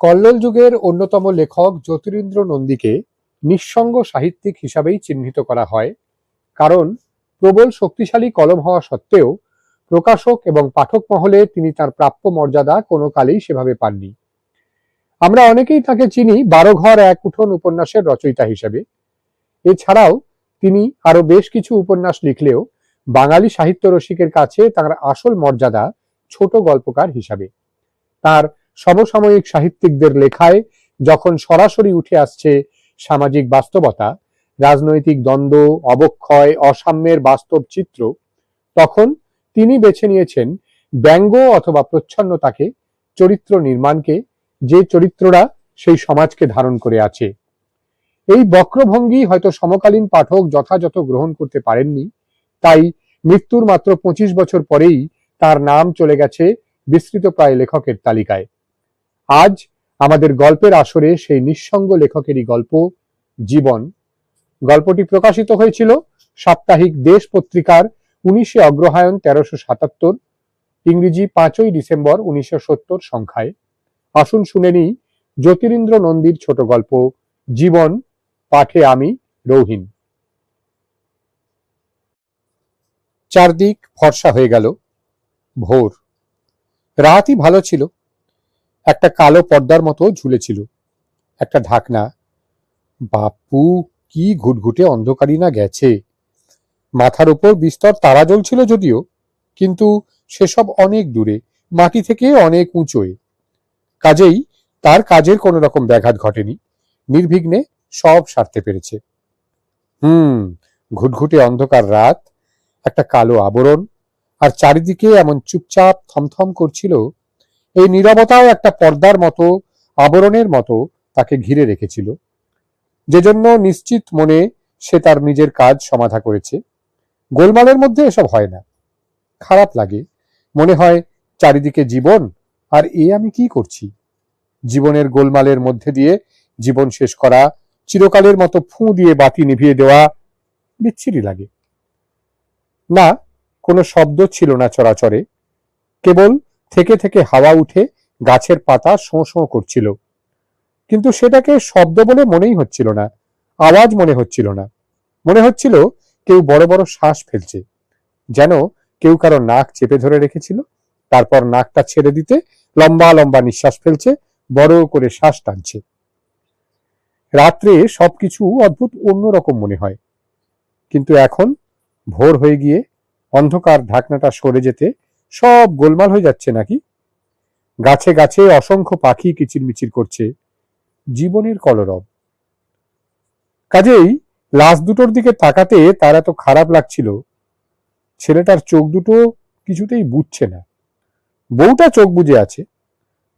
কল্লোল যুগের অন্যতম লেখক জ্যোতিরিন্দ্র নন্দীকে নিঃসঙ্গ সাহিত্যিক হিসাবেই চিহ্নিত করা হয়, কারণ প্রবল শক্তিশালী কলম হওয়া সত্ত্বেও প্রকাশক এবং পাঠক মহলে তিনি তার প্রাপ্য মর্যাদা কোনো কালেই সেভাবে পাননি। আমরা অনেকেই তাকে চিনি ১২ ঘর এক উঠোন উপন্যাসের রচয়িতা হিসেবে। এছাড়াও তিনি আরো বেশ কিছু উপন্যাস লিখলেও বাঙালি সাহিত্য রসিকের কাছে তার আসল মর্যাদা ছোট গল্পকার হিসাবে। তার সমসাময়িক সাহিত্যিকদের লেখায় যখন সরাসরি উঠে আসছে সামাজিক বাস্তবতা, রাজনৈতিক দ্বন্দ্ব, অবক্ষয়, অসাম্যের বাস্তব চিত্র, তখন তিনি বেছে নিয়েছেন ব্যঙ্গ অথবা প্রচ্ছন্নতাকে, চরিত্র নির্মাণকে, যে চরিত্ররা সেই সমাজকে ধারণ করে আছে। এই বক্রভঙ্গি হয়তো সমকালীন পাঠক যথাযথ গ্রহণ করতে পারেননি, তাই মৃত্যুর মাত্র ২৫ বছর পরেই তার নাম চলে গেছে বিস্মৃতপ্রায় লেখকের তালিকায়। আজ আমাদের গল্পের আসরে সেই নিঃসঙ্গ লেখকেরই গল্প জীবন। গল্পটি প্রকাশিত হয়েছিল সাপ্তাহিক দেশ পত্রিকার ১৯শে অগ্রহায়ণ ১৩৭৭, ইংরেজি ৫ই ডিসেম্বর ১৯৭০ সংখ্যায়। আসুন শুনে নিই জ্যোতিরিন্দ্র নন্দীর ছোট গল্প জীবন, পাঠে আমি রৌহিন। চারদিক ফর্সা হয়ে গেল। ভোর। রাতই ভালো ছিল। একটা কালো পর্দার মতো ঝুলেছিল একটা ঢাকনা। বাপু, কি ঘুটঘুটে অন্ধকারই না গেছে। মাথার উপর বিস্তর তারা জ্বলছিল যদিও, কিন্তু সেসব অনেক দূরে, মাটি থেকে অনেক উঁচুয়ে। কাজেই তার কাজের কোনো রকম ব্যাঘাত ঘটেনি, নির্বিঘ্নে সব সারতে পেরেছে। ঘুটঘুটে অন্ধকার রাত, একটা কালো আবরণ, আর চারিদিকে এমন চুপচাপ থমথম করছিল। এই নীরবতাও একটা পর্দার মতো, আবরণের মতো তাকে ঘিরে রেখেছিল, যে জন্য নিশ্চিত মনে সে তার নিজের কাজ সমাধা করেছে। গোলমালের মধ্যে এসব হয় না। খারাপ লাগে, মনে হয় চারিদিকে জীবন, আর আমি কি করছি। জীবনের গোলমালের মধ্যে দিয়ে জীবন শেষ করা, চিরকালের মতো ফুঁ দিয়ে বাতি নিভিয়ে দেওয়া বিচ্ছিরি লাগে। না, কোনো শব্দ ছিল না চরাচরে, কেবল থেকে থেকে হাওয়া উঠে গাছের পাতা শোঁ শোঁ করছিল। কিন্তু সেটাকে শব্দ বলে মনেই হচ্ছিল না, আওয়াজ মনে হচ্ছিল না। মনে হচ্ছিল কেউ বড় বড় শ্বাস ফেলছে, যেন কেউ কারো নাক চেপে ধরে রেখেছিল, তারপর নাকটা ছেড়ে দিতে লম্বা লম্বা নিঃশ্বাস ফেলছে, বড় করে শ্বাস টানছে। রাত্রে সবকিছু অদ্ভুত অন্যরকম মনে হয়, কিন্তু এখন ভোর হয়ে গিয়ে অন্ধকার ঢাকনাটা সরে যেতে সব গোলমাল হয়ে যাচ্ছে নাকি। গাছে গাছে অসংখ্য পাখি কিচিরমিচির করছে, জীবনের কলরব। কাজেই লাশ দুটোর দিকে তাকাতে তার এত খারাপ লাগছিল। ছেলেটার চোখ দুটো কিছুতেই বুঝছে না। বউটা চোখ বুজে আছে।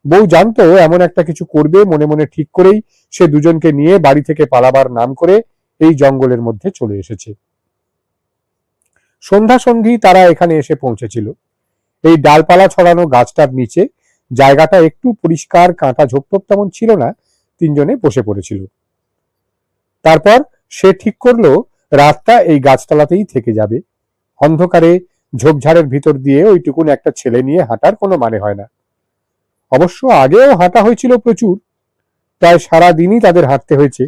বউ জানতো এমন একটা কিছু করবে, মনে মনে ঠিক করেই সে দুজনকে নিয়ে বাড়ি থেকে পালাবার নাম করে এই জঙ্গলের মধ্যে চলে এসেছে। সন্ধ্যা সন্ধি তারা এখানে এসে পৌঁছেছিল। এই ডালপালা ছড়ানো গাছটার নিচে জায়গাটা একটু পরিষ্কার, কাঁটা ঝোপটোপ তেমন ছিল না। তিনজনে বসে পড়েছিল। তারপর সে ঠিক করলো রাতটা এই গাছতলাতেই থেকে যাবে। অন্ধকারে ঝোপঝাড়ের ভিতর দিয়ে ওইটুকুন একটা ছেলে নিয়ে হাঁটার কোনো মানে হয় না। অবশ্য আগেও হাঁটা হয়েছিল প্রচুর, প্রায় সারা দিনই তাদের হাঁটতে হয়েছে।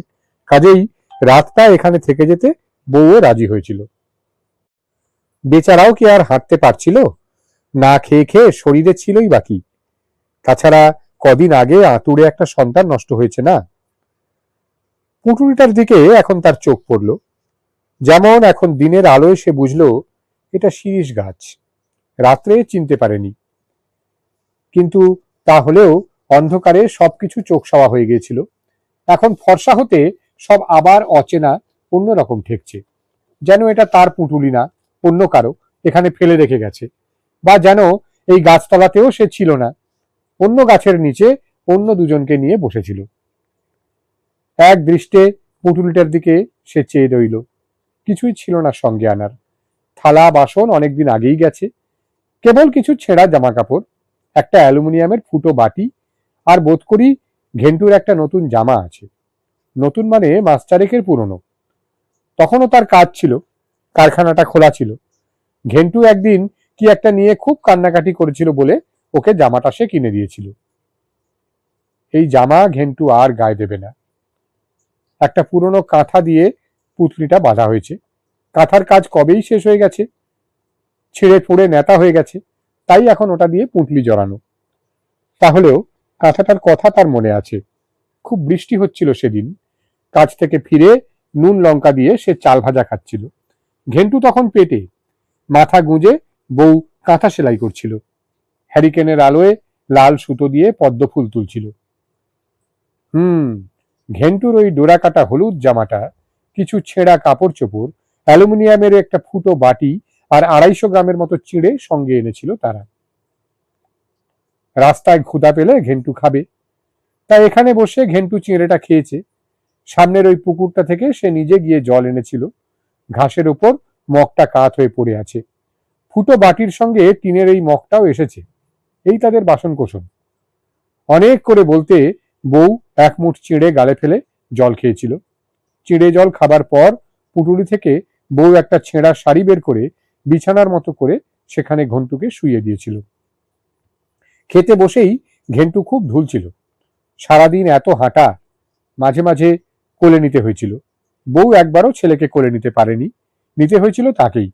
কাজেই রাতটা এখানে থেকে যেতে বউও রাজি হয়েছিল। বেচারাও কি আর হাঁটতে পারছিল? না খেয়ে খেয়ে শরীরে ছিলই বাকি। তাছাড়া কদিন আগে আতুরে একটা সন্তান নষ্ট হয়েছে না। পুঁটুলিটার দিকে এখন তার চোখ পড়ল। যেমন এখন দিনের আলোয় সে বুঝলো এটা শিরীষ গাছ। রাত্রে চিনতে পারেনি, কিন্তু তাহলেও অন্ধকারে সবকিছু চোখ সওয়া হয়ে গিয়েছিল। এখন ফর্সা হতে সব আবার অচেনা, অন্যরকম ঠেকছে। যেন এটা তার পুঁটুলি না, অন্য কারো এখানে ফেলে রেখে গেছে, বা যেন এই গাছতলাতেও সে ছিল না, অন্য গাছের নিচে অন্য দুজনকে নিয়ে বসেছিল। এক দৃষ্টে পুঁটুলিটার দিকে সে চেয়ে রইল। কিছুই ছিল না সঙ্গে আনার। থালা বাসন অনেকদিন আগেই গেছে, কেবল কিছু ছেঁড়া জামা কাপড়, একটা অ্যালুমিনিয়ামের ফুটো বাটি, আর বোধ করি ঘেন্টুর একটা নতুন জামা আছে। নতুন মানে মাস চারেকের পুরনো। তখনও তার কাজ ছিল, কারখানাটা খোলা ছিল। ঘেন্টু একদিন কি একটা নিয়ে খুব কান্নাকাটি করেছিল বলে ওকে জামাটা সে কিনে দিয়েছিল। এই জামা ঘেন্টু আর গায়ে দেবে না। একটা পুরনো কাঁথা দিয়ে পুঁটলিটা বাঁধা হয়েছে। কাঁথার কাজ কবেই শেষ হয়ে গেছে, ছিঁড়ে ফুঁড়ে নেতা হয়ে গেছে, তাই এখন ওটা দিয়ে পুঁটলি জড়ানো। তাহলেও কাঁথাটার কথা তার মনে আছে। খুব বৃষ্টি হচ্ছিল সেদিন। কাজ থেকে ফিরে নুন লঙ্কা দিয়ে সে চাল ভাজা খাচ্ছিল। ঘেন্টু তখন পেটে, মাথা গুঁজে বউ কাঁথা সেলাই করছিল। হ্যারিকেনের আলোয় লাল সুতো দিয়ে পদ্ম ফুল তুলছিল। ঘেন্টুর ওই ডোরা কাটা হলুদ জামাটা, কিছু ছেঁড়া কাপড় চোপড়, অ্যালুমিনিয়ামের একটা ফুটো বাটি আর 250 গ্রামের মতো চিঁড়ে সঙ্গে এনেছিল তারা। রাস্তায় ক্ষুধা পেলে ঘেন্টু খাবে, তাই এখানে বসে ঘেন্টু চিঁড়েটা খেয়েছে। সামনের ওই পুকুরটা থেকে সে নিজে গিয়ে জল এনেছিল। ঘাসের উপর মগটা কাত হয়ে পড়ে আছে। ফুটো বাটির সঙ্গে টিনের এই মগটাও এসেছে। এই তাদের বাসন কোসন। অনেক করে বলতে বউ এক মুঠ চিঁড়ে গালে ফেলে জল খেয়েছিল। চিঁড়ে জল খাবার পর পুটুলি থেকে বউ একটা ছেঁড়া শাড়ি বের করে বিছানার মতো করে সেখানে ঘন্টুকে শুইয়ে দিয়েছিল। খেতে বসেই ঘেন্টু খুব ঢুলছিল। সারাদিন এত হাঁটা, মাঝে মাঝে কোলে নিতে হয়েছিল। বউ একবারও ছেলেকে কোলে নিতে পারেনি, নিতে হয়েছিল তাকেই।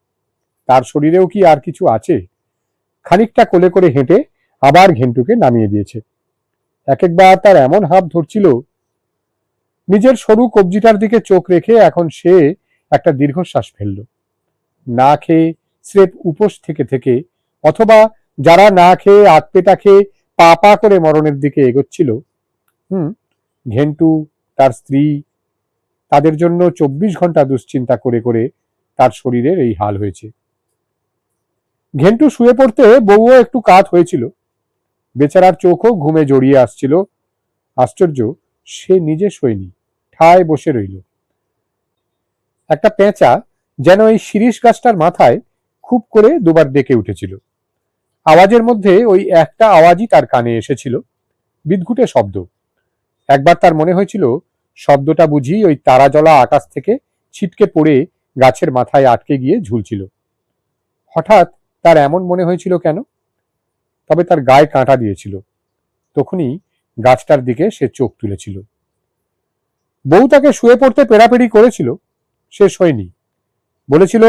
তার শরীরেও কি আর কিছু আছে? খানিকটা কোলে করে হেঁটে আবার ঘেন্টুকে নামিয়ে দিয়েছে। এক একবার তার এমন হাঁপ ধরছিল। নিজের সরু কবজিটার দিকে চোখ রেখে এখন সে একটা দীর্ঘশ্বাস ফেলল। না খেয়ে স্রেফ উপোস থেকে থেকে, অথবা যারা না খেয়ে আতপেটা খেয়ে পা পা করে মরণের দিকে এগোচ্ছিল, ঘেন্টু, তার স্ত্রী, তাদের জন্য 24 ঘন্টা দুশ্চিন্তা করে করে তার শরীরের এই হাল হয়েছে। ঘেন্টু শুয়ে পড়তে বউও একটু কাত হয়েছিল। বেচারার চোখও ঘুমে জড়িয়ে আসছিল। আশ্চর্য, সে নিজে শোয়নি, ঠায় বসে রইল। একটা পেঁচা যেন এই শিরীষ গাছটার মাথায় খুব করে দুবার ডেকে উঠেছিল। আওয়াজের মধ্যে ওই একটা আওয়াজই তার কানে এসেছিল, বিদঘুটে শব্দ। একবার তার মনে হয়েছিল শব্দটা বুঝি ওই তারা জ্বলা আকাশ থেকে ছিটকে পড়ে গাছের মাথায় আটকে গিয়ে ঝুলছিল। হঠাৎ তার এমন মনে হয়েছিল কেন? তবে তার গায়ে কাঁটা দিয়েছিল। তখনই গাছটার দিকে সে চোখ তুলেছিল। বউ তাকে শুয়ে পড়তে পেড়াপেড়ি করেছিল, সে শোয়নি। বলেছিল,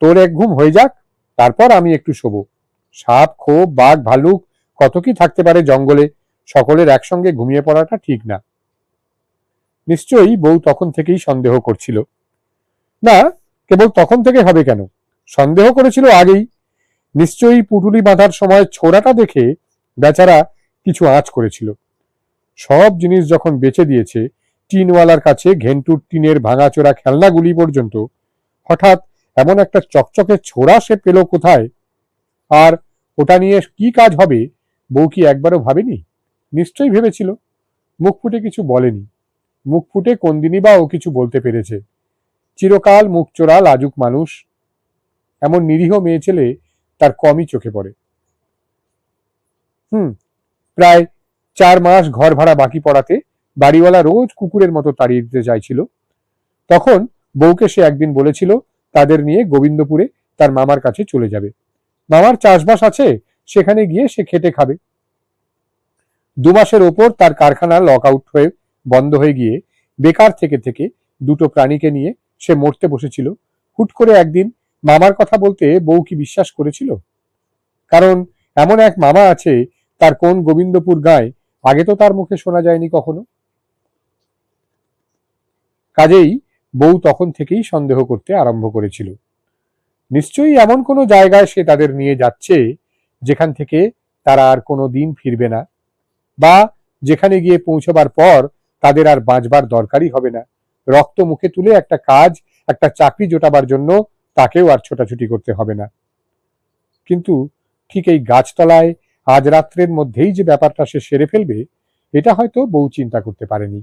তোর এক ঘুম হয়ে যাক, তারপর আমি একটু শোবো। সাপ, খোপ, বাঘ, ভালুক কত কি থাকতে পারে জঙ্গলে, সকলের একসঙ্গে ঘুমিয়ে পড়াটা ঠিক না। নিশ্চয়ই বউ তখন থেকেই সন্দেহ করছিল। না, কেবল তখন থেকে হবে কেন, সন্দেহ করেছিল আগেই। নিশ্চয়ই পুটুলি বাঁধার সময় ছোড়াটা দেখে বেচারা কিছু আঁচ করেছিল। সব জিনিস যখন বেচে দিয়েছে, টিনওয়ালার কাছে ঘেন্টুর টিনের ভাঙাচোরা খেলনাগুলি পর্যন্ত, হঠাৎ এমন একটা চকচকে ছোড়া সে পেল কোথায়? আর ওটা নিয়ে কি কাজ হবে বউ কি একবারও ভাবেনি? নিশ্চয়ই ভেবেছিল। মুখ ফুটে কিছু বলেনি। মুখ ফুটে কোন দিনই বা ও কিছু বলতে পেরেছে? চিরকাল মুখ চোরা লাজুক মানুষ, এমন নিরীহ মেয়ে ছেলে তার কমই চোখে পড়ে। প্রায় 4 মাস ঘর ভাড়া বাকি পড়াতে বাড়িওয়ালা রোজ কুকুরের মতো তাড়িয়ে দিতে চাইছিল। তখন বউকে সে একদিন বলেছিল তাদের নিয়ে গোবিন্দপুরে তার মামার কাছে চলে যাবে। মামার চাষবাস আছে, সেখানে গিয়ে সে খেটে খাবে। 2 মাসের ওপর তার কারখানা লক আউট হয়ে বন্ধ হয়ে গিয়ে বেকার থেকে থেকে দুটো প্রাণীকে নিয়ে সে মরতে বসেছিল। হুট করে একদিন মামার কথা বলতে বউ কি বিশ্বাস করেছিল? কারণ এমন এক মামা আছে, তার কোন গোবিন্দপুর গায়ে আগে তো তার মুখে শোনা যায়নি কখনো। কাজেই বউ তখন থেকেই সন্দেহ করতে আরম্ভ করেছিল। নিশ্চয়ই এমন কোনো জায়গায় সে তাদের নিয়ে যাচ্ছে যেখান থেকে তারা আর কোনো দিন ফিরবে না, বা যেখানে গিয়ে পৌঁছবার পর তাদের আর বাঁচবার দরকারই হবে না। রক্ত মুখে তুলে একটা কাজ, একটা চাকরি জোটাবার জন্য তাকেও আর ছোটাছুটি করতে হবে না। কিন্তু ঠিক এই গাছতলায় আজ রাত্রের মধ্যেই যে ব্যাপারটা সে সেরে ফেলবে, এটা হয়তো বউ চিন্তা করতে পারেনি।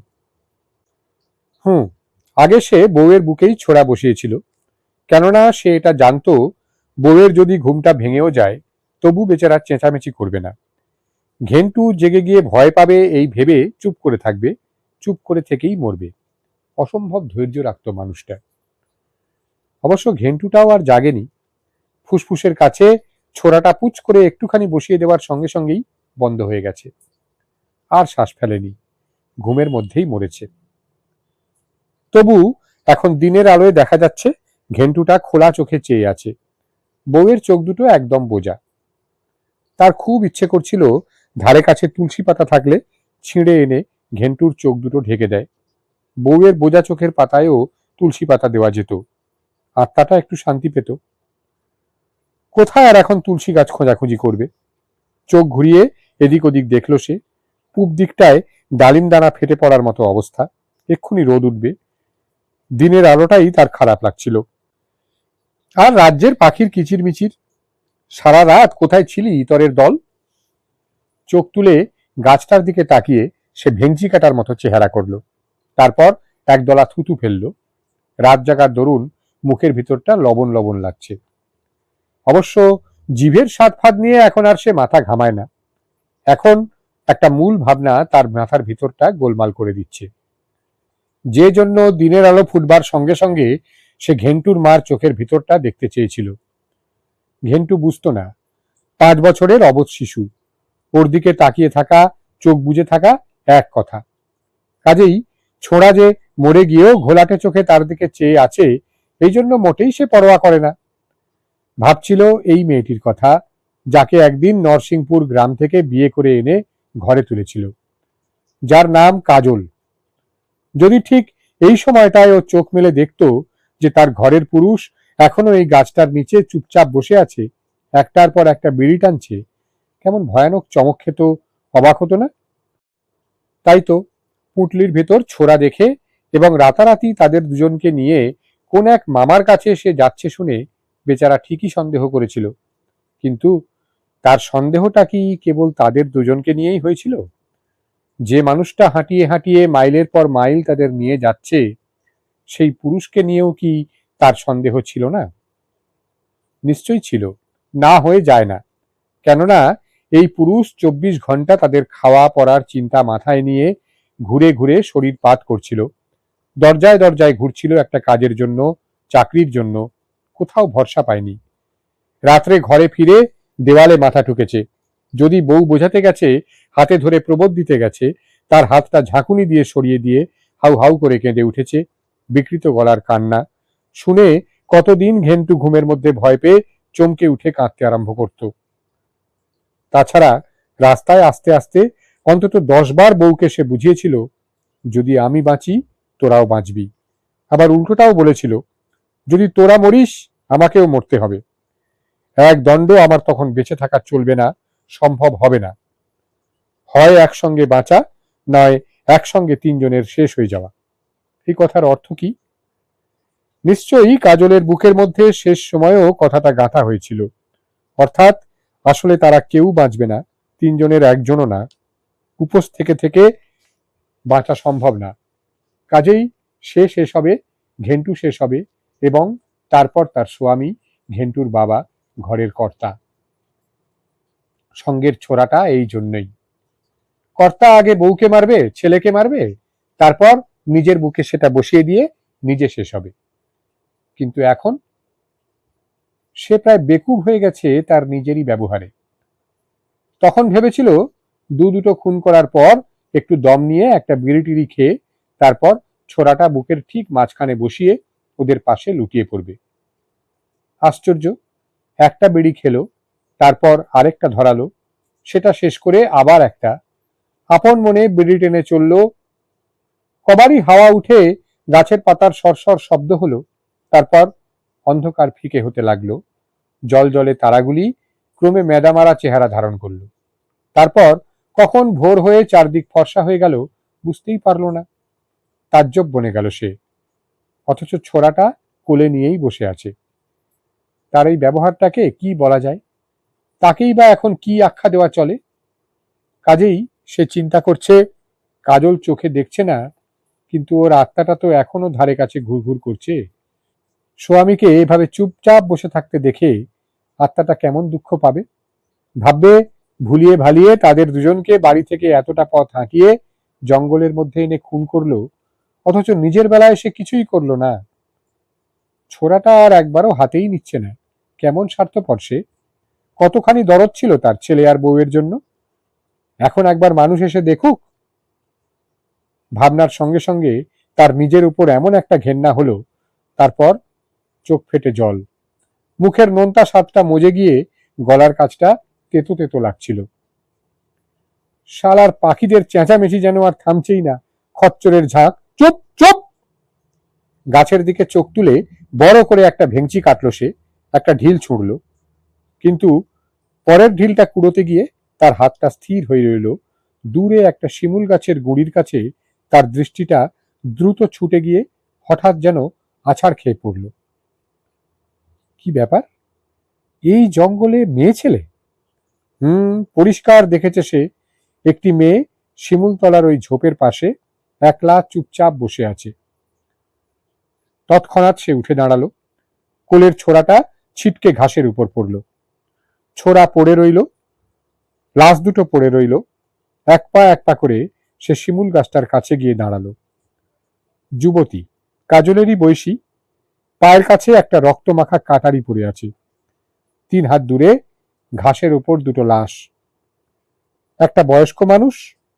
আগে সে বউয়ের বুকেই ছোড়া বসিয়েছিল, কেননা সে এটা জানতো বউয়ের যদি ঘুমটা ভেঙেও যায় তবু বেচারা চেঁচামেচি করবে না। ঘেন্টু জেগে গিয়ে ভয় পাবে এই ভেবে চুপ করে থাকবে, চুপ করে থেকেই মরবে। অসম্ভব ধৈর্য রাখত মানুষটা। অবশ্য ঘেন্টুটাও আর জাগেনি। ফুসফুসের কাছে ছোড়াটা পুচ করে একটুখানি বসিয়ে দেওয়ার সঙ্গে সঙ্গেই বন্ধ হয়ে গেছে। আর শ্বাস ফেলেনি, ঘুমের মধ্যেই মরেছে। তবু এখন দিনের আলোয় দেখা যাচ্ছে ঘেন্টুটা খোলা চোখে চেয়ে আছে। বউয়ের চোখ দুটো একদম বোজা। তার খুব ইচ্ছে করছিল ধারে কাছে তুলসী পাতা থাকলে ছিঁড়ে এনে ঘেন্টুর চোখ দুটো ঢেকে দেয়। বউয়ের বোজা চোখের পাতায়ও তুলসী পাতা দেওয়া যেত, আত্মাটা একটু শান্তি পেত। কোথায় আর এখন তুলসী গাছ খোঁজাখুঁজি করবে? চোখ ঘুরিয়ে এদিক ওদিক দেখল সে। পূব দিকটায় ডালিম দানা ফেটে পড়ার মতো অবস্থা, এক্ষুনি রোদ উঠবে। দিনের আলোটাই তার খারাপ লাগছিল। আর রাজ্যের পাখির কিচিরমিচির। সারা রাত কোথায় ছিলি ইতরের দল? চোখ তুলে গাছটার দিকে তাকিয়ে সে ভেংচি কাটার মতো চেহারা করল। তারপর একদলা থুতু ফেলল। রাত জাগার দরুন মুখের ভিতরটা লবণ লবণ লাগছে। অবশ্য জিভের স্বাদ ফাদ নিয়ে এখন আর সে মাথা ঘামায় না। এখন একটা মূল ভাবনা তার মাথার ভিতরটা গোলমাল করে দিচ্ছে, যে জন্য দিনের আলো ফুটবার সঙ্গে সঙ্গে সে ঘেন্টুর মার চোখের ভিতরটা দেখতে চেয়েছিল। ঘেন্টু বুঝতো না, 5 বছরের অবোধ শিশু। ওর দিকে তাকিয়ে থাকা, চোখ বুজে থাকা এক কথা। কাজেই ছোঁড়া যে মরে গিয়েও ঘোলাটে চোখে তার দিকে চেয়ে আছে, এই জন্য মোটেই সে পরোয়া করে না। ভাবছিল এই মেয়েটির কথা, যাকে একদিন নরসিংপুর গ্রাম থেকে বিয়ে করে এনে ঘরে তুলেছিল, যার নাম কাজল। যদি ঠিক এই সময়টায় ও চোখ মেলে দেখত যে তার ঘরের পুরুষ এখনো এই গাছটার নিচে চুপচাপ বসে আছে, একটার পর একটা বিড়ি টানছে, কেমন ভয়ানক চমক খেত, অবাক হতো না? তাই তো পুঁটলির ভেতর ছোড়া দেখে এবং রাতারাতি তাদের দুজনকে নিয়ে কোন এক মামার কাছে সে যাচ্ছে শুনে বেচারা ঠিকই সন্দেহ করেছিল। কিন্তু তার সন্দেহটা কি কেবল তাদের দুজনকে নিয়েই হয়েছিল? যে মানুষটা হাঁটিয়ে হাঁটিয়ে মাইলের পর মাইল তাদের নিয়ে যাচ্ছে, সেই পুরুষকে নিয়েও কি তার সন্দেহ ছিল না? নিশ্চয়ই ছিল, না হয়ে যায় না। কেননা এই পুরুষ 24 ঘন্টা তাদের খাওয়া পড়ার চিন্তা মাথায় নিয়ে ঘুরে ঘুরে শরীর পাত করছিল, দরজায় দরজায় ঘুরছিল একটা কাজের জন্য, চাকরির জন্য, কোথাও ভরসা পায়নি। রাত্রে ঘরে ফিরে দেওয়ালে মাথা ঠুকেছে। যদি বউ বোঝাতে গেছে, হাতে ধরে প্রবোধ দিতে গেছে, তার হাতটা ঝাঁকুনি দিয়ে সরিয়ে দিয়ে হাউ হাউ করে কেঁদে উঠেছে। বিকৃত গলার কান্না শুনে কতদিন ঘেন্টু ঘুমের মধ্যে ভয় পেয়ে চমকে উঠে কাঁদতে আরম্ভ করত। তাছাড়া রাস্তায় আস্তে আস্তে অন্তত 10 বার বউকে সে বুঝিয়েছিল, যদি আমি বাঁচি তোরাও বাঁচবি। আবার উল্টোটাও বলেছিল, যদি তোরা মরিস আমাকেও মরতে হবে। এক দণ্ড আমার তখন বেঁচে থাকা চলবে না, সম্ভব হবে না। হয় একসঙ্গে বাঁচা, নয় একসঙ্গে 3 জনের শেষ হয়ে যাওয়া। এই কথার অর্থ কি? নিশ্চয়ই কাজলের বুকের মধ্যে শেষ সময়েও কথাটা গাঁথা হয়েছিল। অর্থাৎ আসলে তারা কেউ বাঁচবে না, 3 জনের একজনও না। উপোস থেকে থেকে বাঁচা সম্ভব না। কাজেই সে শেষ হবে, ঘেন্টু শেষ হবে, এবং তারপর তার স্বামী, ঘেন্টুর বাবা, ঘরের কর্তা। সঙ্গের ছোড়াটা এই জন্যই। কর্তা আগে বউকে মারবে, ছেলেকে মারবে, তারপর নিজের বুকে সেটা বসিয়ে দিয়ে নিজে শেষ হবে। কিন্তু এখন সে প্রায় বেকুব হয়ে গেছে তার নিজেরই ব্যবহারে। তখন ভেবেছিল দুটো খুন করার পর একটু দম নিয়ে একটা বিড়ি টিড়ি খেয়ে তারপর ছোড়াটা বুকের ঠিক মাঝখানে বসিয়ে ওদের পাশে লুটিয়ে পড়বে। আশ্চর্য, একটা বিড়ি খেলো, তারপর আরেকটা ধরালো, সেটা শেষ করে আবার একটা। আপন মনে বিড়ি টেনে চলল। কবারই হাওয়া উঠে গাছের পাতার সরসর শব্দ হলো। তারপর অন্ধকার ফিকে হতে লাগলো। জল জলে তারাগুলি ক্রমে মেদামারা চেহারা ধারণ করলো। তারপর কখন ভোর হয়ে চারদিক ফর্সা হয়ে গেল বুঝতেই পারল না। তাজ্জব বনে গেল সে। অথচ ছোড়াটা কোলে নিয়েই বসে আছে। তার এই ব্যবহারটাকে কি বলা যায়? তাকেই বা এখন কি আখ্যা দেওয়া চলে? কাজেই সে চিন্তা করছে, কাজল চোখে দেখছে না, কিন্তু ওর আত্মাটা তো এখনো ধারে কাছে ঘুরঘুর করছে। স্বামীকে এভাবে চুপচাপ বসে থাকতে দেখে আত্মাটা কেমন দুঃখ পাবে। ভাববে ভুলিয়ে ভালিয়ে তাদের দুজনকে বাড়ি থেকে এতটা পথ হাঁটিয়ে জঙ্গলের মধ্যে এনে খুন করলো, অথচ নিজের বেলায় সে কিছুই করলো না। ছোড়াটা আর একবারও হাতেই নিচ্ছে না। কেমন স্বার্থপর সে! কতখানি দরদ ছিল তার ছেলে আর বউয়ের জন্য। এখন একবার মানুষ এসে দেখুক। ভাবনার সঙ্গে সঙ্গে তার নিজের উপর এমন একটা ঘেন্না হলো, তারপর চোখ ফেটে জল। মুখের নোনতা স্বাদটা মজে গিয়ে গলার কাছটা তেতো তেতো লাগছিল। শালার পাখিদের চেঁচামেচি যেন আর থামছেই না। খচ্চরের ঝাঁক। চুপ চুপ! গাছের দিকে চোখ তুলে বড় করে একটা ভেঙচি কাটলো সে, একটা ঢিল ছুঁড়ল। কিন্তু পরের ঢিলটা কুড়োতে গিয়ে তার হাতটা স্থির হয়ে রইল। দূরে একটা শিমুল গাছের গুঁড়ির কাছে তার দৃষ্টিটা দ্রুত ছুটে গিয়ে হঠাৎ যেন আছাড় খেয়ে পড়ল। কি ব্যাপার? এই জঙ্গলে মেয়ে ছেলে? পরিষ্কার দেখেছে সে, একটি মেয়ে শিমুলতলার ওই ঝোপের পাশে একলা চুপচাপ বসে আছে। তৎক্ষণাৎ সে উঠে দাঁড়ালো। কোলের ছোড়াটা ছিটকে ঘাসের উপর পড়ল। ছোড়া পড়ে রইল, লাশ দুটো পড়ে রইল। এক পা করে সে শিমুল গাছটার কাছে গিয়ে দাঁড়ালো। যুবতী, কাজলেরই বয়সী, পায়ের কাছে একটা রক্তমাখা কাটারি পড়ে আছে। 3 হাত দূরে ঘাসের উপর দুটো লাশ, একটা বয়স্ক মানুষ,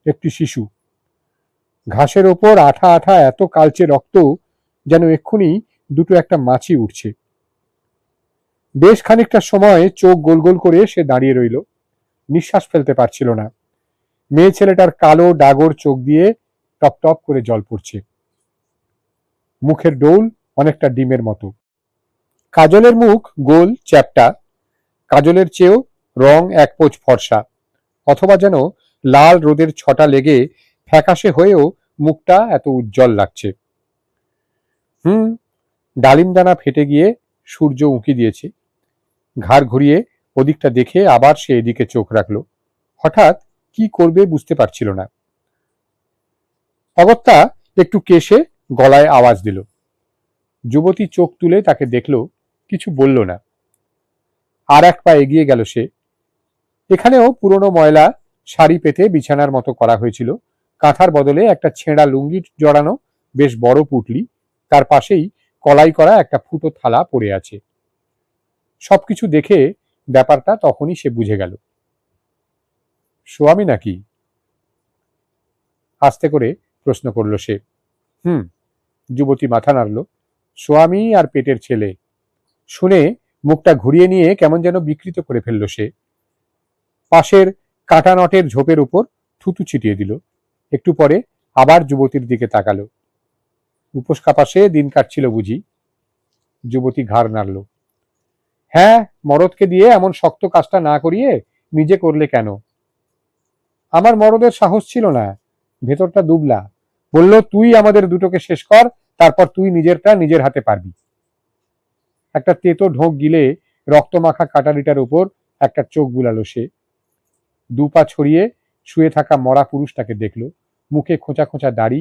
একটি শিশু। ঘাসের ওপর আঠা আঠা এত কালচে রক্ত, যেন এক্ষুনি দুটো একটা মাছি উঠছে। বেশ খানিকটা সময় চোখ গোল গোল করে সে দাঁড়িয়ে রইল, নিঃশ্বাস ফেলতে পারছিল না। মেয়ে ছেলেটার কালো ডাগর চোখ দিয়ে টপ টপ করে জল পড়ছে। মুখের ডোল অনেকটা ডিমের মতো। কাজলের মুখ গোল চ্যাপ্টা, কাজলের চেয়েও রং এক পোঁচ ফর্সা, অথবা যেন লাল রোদের ছটা লেগে ফ্যাকাশে হয়েও মুখটা এত উজ্জ্বল লাগছে। ডালিম দানা ফেটে গিয়ে সূর্য উঁকি দিয়েছে। ঘাড় ঘুরিয়ে ওদিকটা দেখে আবার সে এদিকে চোখ রাখলো। হঠাৎ কি করবে বুঝতে পারছিল না। অগত্যা একটু কেশে গলায় আওয়াজ দিল। যুবতী চোখ তুলে তাকে দেখল, কিছু বলল না। আর এক পা এগিয়ে গেল সে। এখানেও পুরনো ময়লা শাড়ি পেতে বিছানার মতো করা হয়েছিল। কাঁথার বদলে একটা ছেঁড়া লুঙ্গি জড়ানো বেশ বড় পুটলি, তার পাশেই কলাই করা একটা ফুটো থালা পড়ে আছে। সবকিছু দেখে ব্যাপারটা তখনই সে বুঝে গেল। স্বামী নাকি? আস্তে করে প্রশ্ন করল সে। যুবতী মাথা নাড়ল। স্বামী আর পেটের ছেলে। শুনে মুখটা ঘুরিয়ে নিয়ে কেমন যেন বিকৃত করে ফেলল সে। পাশের কাঁটা নটের ঝোপের উপর থুতু ছিটিয়ে দিল। একটু পরে আবার যুবতীর দিকে তাকালো। উপোস কাপাসে দিন কাটছিল বুঝি? যুবতী ঘাড় নাড়ল। হ্যাঁ, মরদকে দিয়ে এমন শক্ত কাজটা না করিয়ে নিজে করলে কেন? আমার মরদের সাহস ছিল না, ভেতরটা দুবলা। বলল, তুই আমাদের দুটোকে শেষ কর, তারপর তুই নিজেরটা নিজের হাতে পারবি। একটা তেতো ঢোক গিলে রক্তমাখা কাটারিটার উপর একটা চোখ বুলালো সে। 2 পা ছড়িয়ে শুয়ে থাকা মরা পুরুষটাকে দেখল। মুখে খোঁচা খোঁচা দাড়ি,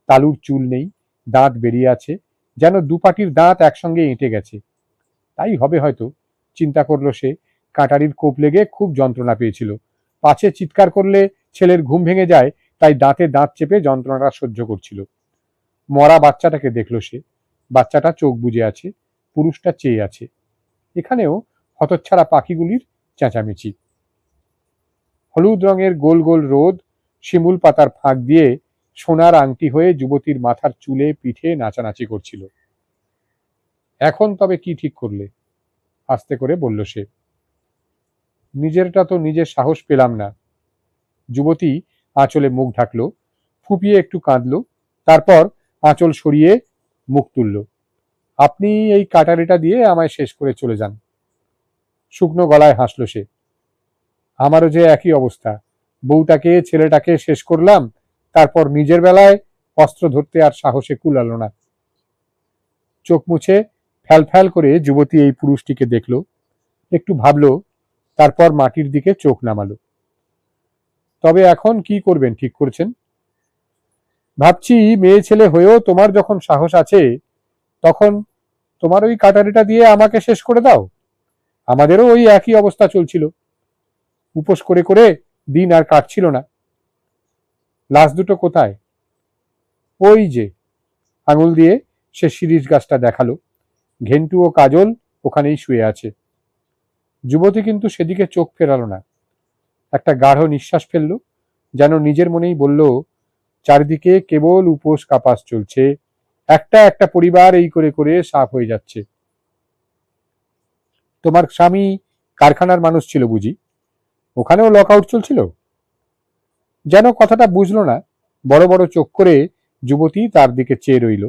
তালুর চুল নেই, দাঁত বেরিয়ে আছে, যেন 2 পাটির দাঁত একসঙ্গে এঁটে গেছে। তাই হবে হয়তো, চিন্তা করলো সে। কাটারির কোপ লেগে খুব যন্ত্রণা পেয়েছিল। পাছে চিৎকার করলে ছেলের ঘুম ভেঙে যায়, তাই দাঁতে দাঁত চেপে যন্ত্রণাটা সহ্য করছিল। মরা বাচ্চাটাকে দেখল সে। বাচ্চাটা চোখ বুজে আছে, পুরুষটা চেয়ে আছে। এখানেও হতচ্ছাড়া পাখিগুলির চেঁচামেচি। হলুদ রঙের গোল গোল রোদ শিমুল পাতার ফাঁক দিয়ে সোনার আংটি হয়ে যুবতীর মাথার চুলে পিঠে নাচানাচি করছিল। এখন তবে কি ঠিক করলে? আস্তে করে বলল সে। নিজেরটা তো নিজের সাহস পেলাম না। যুবতী আঁচলে মুখ ঢাকল, ফুপিয়ে একটু কাঁদল, তারপর আঁচল সরিয়ে মুখ তুলল। আপনি এই কাটারিটা দিয়ে আমায় শেষ করে চলে যান। শুকনো গলায় হাসল সে। আমারও যে একই অবস্থা। বউটাকে ছেলেটাকে শেষ করলাম, তারপর নিজের বেলায় অস্ত্র ধরতে আর সাহসে কুলালো না। চোখ মুছে ফ্যাল ফ্যাল করে যুবতী এই পুরুষটিকে দেখল, একটু ভাবল, তারপর মাটির দিকে চোখ নামালো। তবে এখন কি করবেন ঠিক করেছেন? ভাবছি, মেয়ে ছেলে হয়েও তোমার যখন সাহস আছে, তখন তোমার ওই কাটারিটা দিয়ে আমাকে শেষ করে দাও। আমাদেরও ওই একই অবস্থা চলছিল। উপোস করে করে দিন আর কাটছিল না। লাশ দুটো কোথায়? ওই যে। আঙুল দিয়ে সে শিরীষ গাছটা দেখালো। ঘেন্টু ও কাজল ওখানেই শুয়ে আছে। যুবতী কিন্তু সেদিকে চোখ ফেরালো না। একটা গাঢ় নিঃশ্বাস ফেলল, যেন নিজের মনেই বলল, চারিদিকে কেবল উপোস কাপাস চলছে, একটা একটা পরিবার এই করে করে সাফ হয়ে যাচ্ছে। তোমার স্বামী কারখানার মানুষ ছিল বুঝি? ওখানেও লক আউট চলছিল? যেন কথাটা বুঝলো না, বড় বড় চোখ করে যুবতী তার দিকে চেয়ে রইল,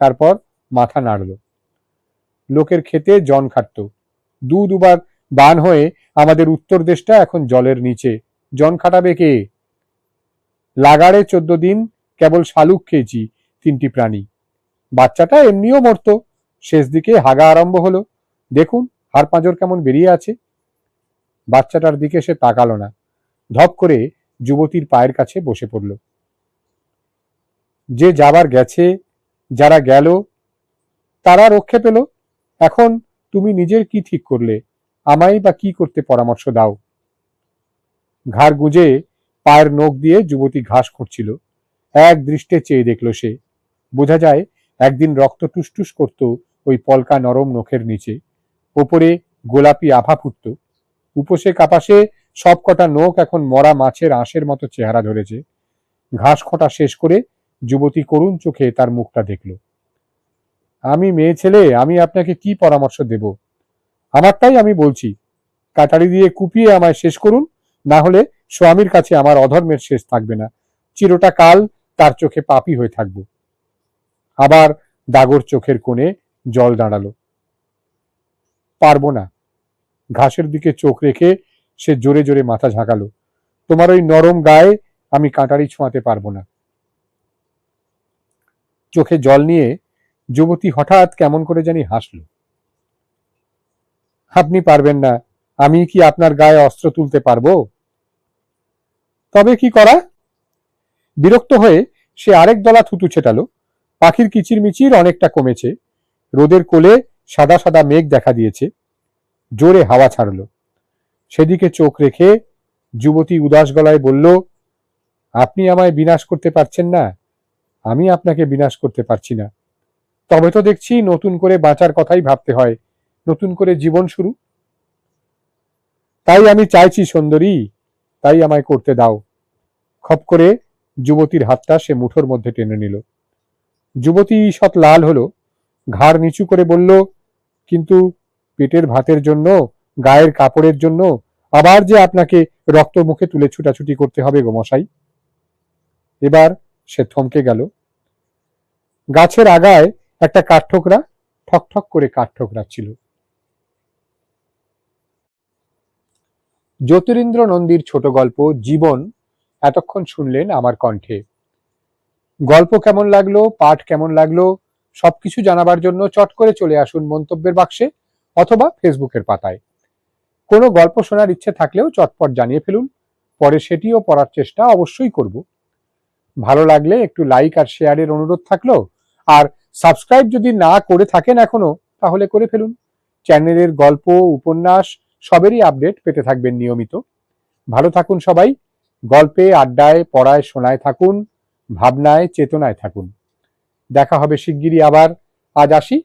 তারপর মাথা নাড়ল। লোকের খেতে জন খাটত, দুবার বান হয়ে আমাদের উত্তর দেশটা এখন জলের নিচে, জন খাটাবে কে? লাগাড়ে 14 দিন কেবল শালুক খেয়েছি, 3টি প্রাণী। বাচ্চাটা এমনিও মরত, শেষ দিকে হাগা আরম্ভ হলো, দেখুন হাড় পাঁজর কেমন বেরিয়ে আছে। বাচ্চাটার দিকে সে তাকালো না, ধপ করে যুবতীর পায়ের কাছে বসে পড়ল। যে যাবার গেছে, যারা গেল তারা রক্ষে পেল, এখন তুমি নিজের কি ঠিক করলে? আমায় বা কি করতে পরামর্শ দাও? ঘাড় গুঁজে পায়ের নখ দিয়ে যুবতী ঘাস খুঁড়ছিল, এক দৃষ্টে চেয়ে দেখল সে। বোঝা যায় একদিন রক্ত টুসটুস করত ওই পলকা নরম নখের নিচে, ওপরে গোলাপি আভা ফুটত। উপসে কাপাসে সবকটা নখ এখন মরা মাছের আঁশের মতো চেহারা ধরেছে। ঘাস খটা শেষ করে যুবতী করুণ চোখে তার মুখটা দেখল। আমি মেয়ে ছেলে, আমি আপনাকে কি পরামর্শ দেব? আমারটাই আমি বলছি, কাটারি দিয়ে কুপিয়ে আমায় শেষ করুন, না হলে স্বামীর কাছে আমার অধর্মের শেষ থাকবে না, চিরটা কাল তার চোখে পাপী হয়ে থাকব। আবার দাগর চোখের কোণে জল দাঁড়ালো। পারবো না। ঘাসের দিকে চোখ রেখে সে জোরে জোরে মাথা ঝাঁকালো। তোমার ওই নরম গায়ে আমি কাঁটারি ছোঁয়াতে পারবো না। চোখে জল নিয়ে যুবতী হঠাৎ কেমন করে জানি হাসল। আপনি পারবেন না, আমি কি আপনার গায়ে অস্ত্র তুলতে পারবো? তবে কি করা? বিরক্ত হয়ে সে আরেক দলা থুতু ছেটালো। পাখির কিচিরমিচির অনেকটা কমেছে, রোদের কোলে সাদা সাদা মেঘ দেখা দিয়েছে, জোরে হাওয়া ছাড়ল। সেদিকে চোখ রেখে যুবতী উদাস গলায় বলল, আপনি আমায় বিনাশ করতে পারছেন না, আমি আপনাকে বিনাশ করতে পারছি না। তবে তো দেখছি নতুন করে বাঁচার কথাই ভাবতে হয়, নতুন করে জীবন শুরু। তাই আমি চাইছি সুন্দরী, তাই আমায় করতে দাও। খপ করে যুবতীর হাতটা সে মুঠোর মধ্যে টেনে নিল। যুবতী ঈষৎ লাল হলো, ঘাড় নিচু করে বলল, কিন্তু পেটের ভাতের জন্য, গায়ের কাপড়ের জন্য আবার যে আপনাকে রক্ত মুখে তুলে ছুটাছুটি করতে হবে গো মশাই। এবার সে থমকে গেল। গাছের আগায় একটা কাঠঠোকরা ঠক ঠক করে কাঠ ঠোকরাচ্ছিল। জ্যোতিরিন্দ্র নন্দীর ছোট গল্প জীবন এতক্ষণ শুনলেন আমার কণ্ঠে। গল্প কেমন লাগলো, পাঠ কেমন লাগলো, সবকিছু জানাবার জন্য চট করে চলে আসুন মন্তব্যের বাক্সে অথবা ফেসবুকের পাতায়। কোনো গল্প শোনার ইচ্ছে থাকলেও চটপট জানিয়ে ফেলুন, পরে সেটিও পড়ার চেষ্টা অবশ্যই করব। ভালো লাগলে একটু লাইক আর শেয়ারের অনুরোধ থাকলো, আর সাবস্ক্রাইব যদি না করে থাকেন এখনো, তাহলে করে ফেলুন। চ্যানেলের গল্প, উপন্যাস সবেরই আপডেট পেতে থাকবেন নিয়মিত। ভালো থাকুন সবাই, গল্পে, আড্ডায়, পড়ায়, শোনায় থাকুন, ভাবনায়, চেতনায় থাকুন। দেখা হবে শিগগিরই আবার। আজ আসি,